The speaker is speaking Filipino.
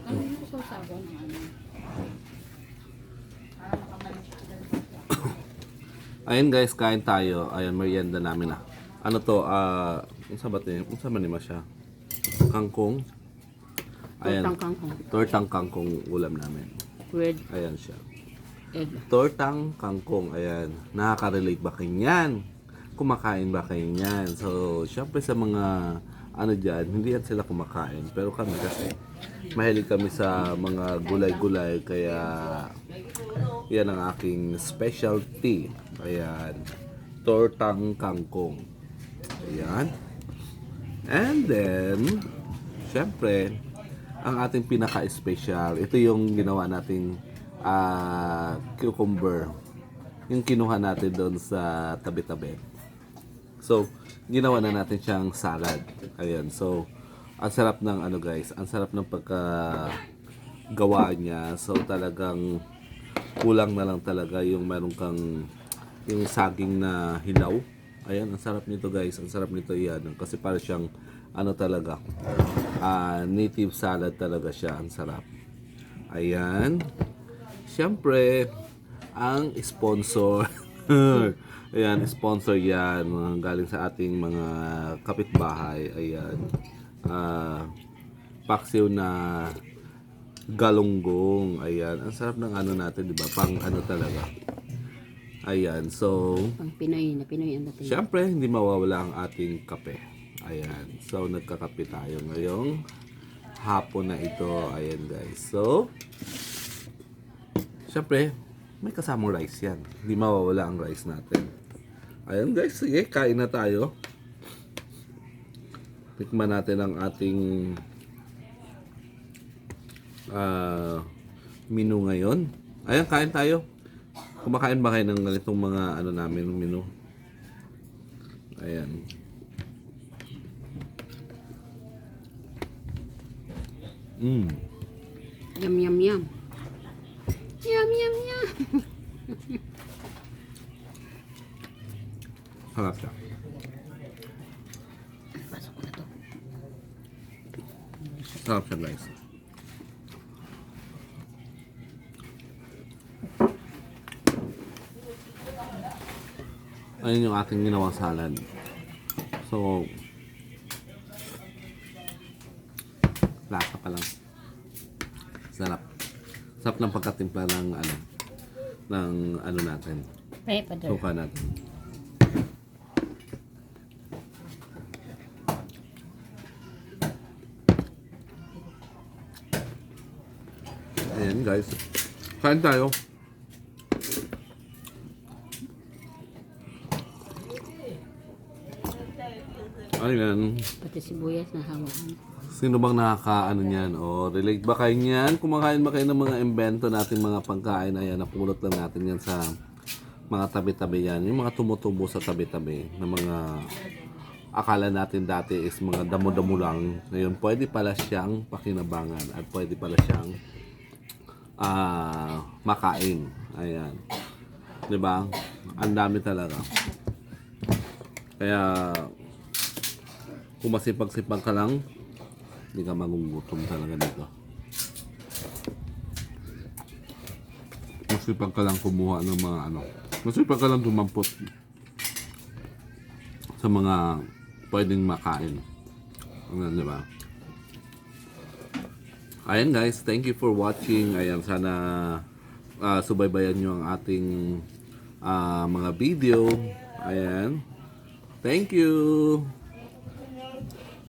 Ano yung sasabaw ng ano? Ayun guys, kain tayo. Ayun, merienda namin na. Ano to? Unsa ba 'to? Unsa man ni siya? Kangkong. Tortang Ayan. kangkong. Tortang kangkong ulam namin. With Ayan siya. egg. Tortang kangkong. Ayan. Nakaka-relate ba kayo niyan? Kumakain ba kayo niyan? So, syempre sa mga ano dyan, hindi yan sila kumakain. Pero kami kasi, mahilig kami sa mga gulay-gulay. Kaya, yan ang aking specialty. Ayan. Tortang kangkong. Ayan. And then, syempre, ang ating pinaka-special, ito yung ginawa nating cucumber. Yung kinuha natin doon sa tabi-tabi. So, ginawa na natin siyang salad. Ayan. So, ang sarap ng ano guys, ang sarap ng pagkagawa niya. So, talagang kulang na lang talaga yung meron kang yung saging na hilaw. Ayan, ang sarap nito guys. Ang sarap nito yan. Kasi para siyang ano talaga, native salad talaga siya. Ang sarap. Ayan. Siyempre, ang sponsor. Ayan, sponsor yan. Galing sa ating mga kapitbahay. Ayan. Paksiw na galunggong. Ayan. Ang sarap ng ano natin, di ba? Pang ano talaga. Ayan. So, Pang Pinoy na Pinoy ang dating. siyempre, hindi mawawala ang ating kape. Ayan. So, nagkakape tayo ngayong hapon na ito. Ayan, guys. So, siyempre, may kasamang rice yan. Hindi mawawala ang rice natin. Ayan, guys. Sige, kain na tayo. Tikman natin ang ating menu ngayon. Ayan, kain tayo. Kumakain ba kayo ng ganitong mga ano namin menu? Ayan. Yum, yum, yum. Yum, yum, yum. Sarap siya. Pasok ko na to. Sarap siya, guys. Ayun yung aking ginawang salad. So, lasa pa lang. Sarap. Sarap ng pagkatimpla ng ano natin. Pepper. Suka natin. Ayan guys. Kain tayo. Ayan. Pati sibuyas na hawakan. Sino bang nakakaano niyan? O relate ba kayo niyan? Kumakain ba kayo ng mga invento natin, mga pagkain? Ayan, napulot lang natin yan sa mga tabi-tabi yan. Yung mga tumutubo sa tabi-tabi na mga akala natin dati is mga damo-damo lang. Ngayon, pwede pala siyang pakinabangan at pwede pala siyang makain. Ayan. Diba? Ang dami talaga. Kaya kung masipag-sipag ka lang, hindi ka magugutom talaga dito. Masipag ka lang kumuha ng mga masipag ka lang tumampot sa mga pwedeng makain. Di ba? Ayan guys, thank you for watching. Ayan, sana subaybayan nyo ang ating mga video. Ayan. Thank you!